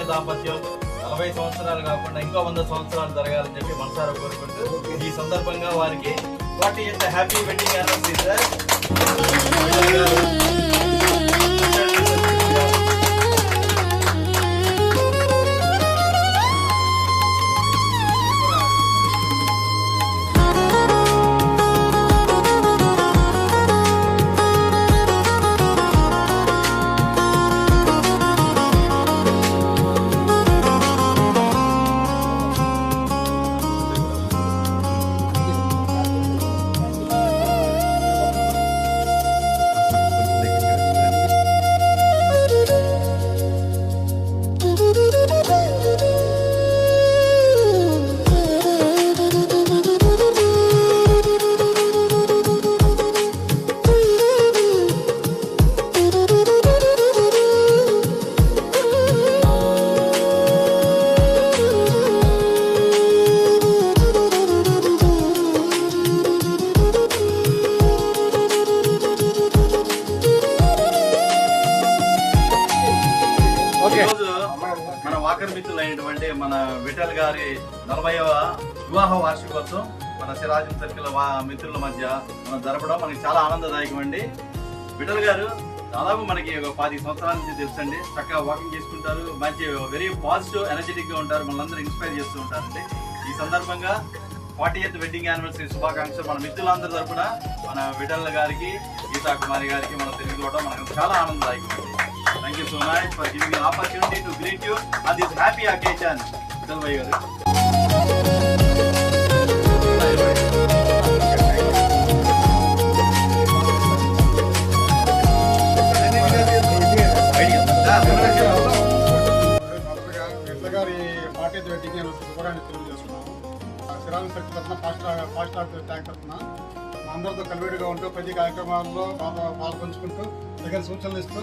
దాంపత్యం 40 సంవత్సరాలు కాకుండా ఇంకో 100 సంవత్సరాలు జరగాలని చెప్పి మనసారా కోరుకుంటూ ఈ సందర్భంగా వారికి 40th happy wedding anniversary sir. మన వాకర్ మిత్రులైనటువంటి మన విఠల్ గారి 40వ వివాహ వార్షికోత్సవం మన సిరాజం సర్కిల్ మిత్రుల మధ్య మనం జరపడం మనకి చాలా ఆనందదాయకం అండి. విఠల్ గారు దాదాపు మనకి ఒక 10 సంవత్సరాల నుంచి తెలుసండి. చక్కగా వాకింగ్ చేసుకుంటారు, మంచి వెరీ పాజిటివ్ ఎనర్జెటిక్ గా ఉంటారు, మనందరూ ఇన్స్పైర్ చేస్తూ ఉంటారండి. ఈ సందర్భంగా 40th వెడ్డింగ్ యానివర్సరీ శుభాకాంక్షలు మన మిత్రులందరి తరపున మన విఠల్ గారికి, గీతా కుమారి గారికి మనం తెలియజేయడం మనకు చాలా ఆనందదాయకం అండి. Thank you so much for giving me an opportunity to greet you on this happy occasion. Vital bhai garu. Wedding శుభాన్ని తెలియజేస్తున్నాము. సిరాజం సర్కిల్ తరఫున ఫాస్ట్ ట్యాంక్ తరఫున అందరితో కలివిడిగా ఉంటూ ప్రతి కార్యక్రమాల్లో పాల్పంచుకుంటూ తగిన సూచనలు ఇస్తూ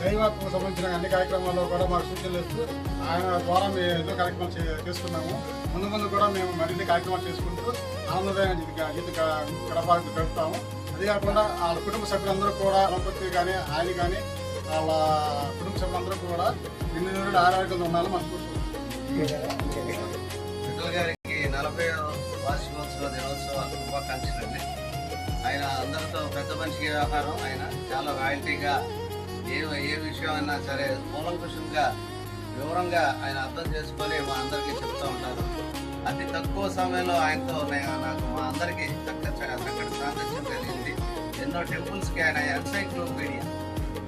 దైవాత్మకు సంబంధించిన అన్ని కార్యక్రమాల్లో కూడా మాకు సూచనలు ఇస్తూ ఆయన ద్వారా మేము ఎన్నో కార్యక్రమాలు చేసుకున్నాము. ముందు కూడా మేము మరిన్ని కార్యక్రమాలు చేసుకుంటూ ఆనందమైన గడుపుతాము. అది కాకుండా వాళ్ళ కుటుంబ సభ్యులందరూ కూడా దంపతి కానీ ఆయన కానీ వాళ్ళ కుటుంబ సభ్యులందరూ కూడా నిన్న ఆరోగ్యంగా ఉండాలని మనం కోరుకుంటున్నాం. విఠల్ గారికి 40వ వార్షికోత్సవ దినోత్సవ శుభాకాంక్షలండి. ఆయన అందరితో పెద్ద మనిషి వ్యవహారం. ఆయన చాలా రాయల్టీగా ఏ విషయం అయినా సరే కూలంకుషంగా వివరంగా ఆయన అర్థం చేసుకొని మా అందరికీ చెప్తూ ఉంటారు. అతి తక్కువ సమయంలో ఆయనతో నాకు మా అందరికీ చక్కటి సాంగత్యం కలిగింది. ఎన్నో టెంపుల్స్కి ఆయన ఎన్సైక్లోపీడియా.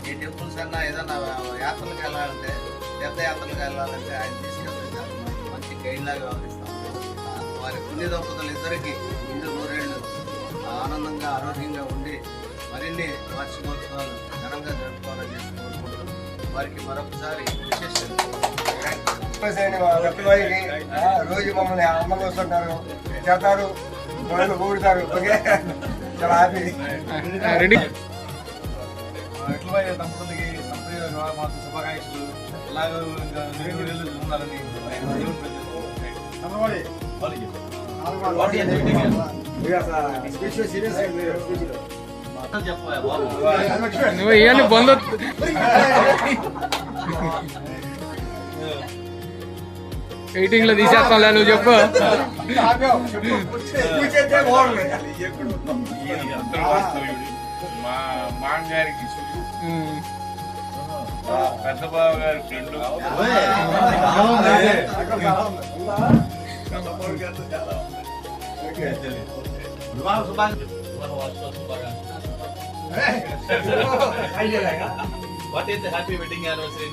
ఏ టెంపుల్స్ అన్నా ఏదన్నా యాత్రలకు వెళ్ళాలంటే, తీర్థయాత్రలకు వెళ్ళాలంటే ఆయన తీసుకెళ్తారు. మంచి గైడ్ లాగా వ్యవహరిస్తాం. వారి పుణ్య దంపతులు ఇద్దరికి ఇందు నూరేళ్ళు ఆనందంగా ఆరోగ్యంగా ఉండి మరిన్ని వార్షికోత్సవాలు ఘనంగా జరుపుకోవాలని కోరుకుంటూ వారికి మరొకసారి విశేషాలు రోజు మమ్మల్ని అమ్మలు వస్తుంటారు, చేస్తారు, గొడవలు కూడతారు. Okay, ready. విఠలమయ్య దంపతులకి సంప్రదాయ వివాహ మహోత్సవ శుభాకాంక్షలు. ఇలాగ నిరుడు ఉండాలని దేవుని చంద్రబాబు నువ్వు ఇవన్నీ బంద్ ఎయిటింగ్ లో తీసేస్తాంలే నువ్వు చెప్పు. మా మామగారికి పెద్ద బావ గారి friend what is the happy wedding anniversary?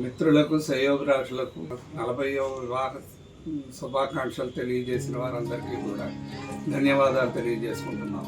మిత్రులకు శ్రేయోభిలాషులకు 40వ వివాహ శుభాకాంక్షలు తెలియజేసిన వారందరికీ కూడా ధన్యవాదాలు తెలియజేసుకుంటున్నాం.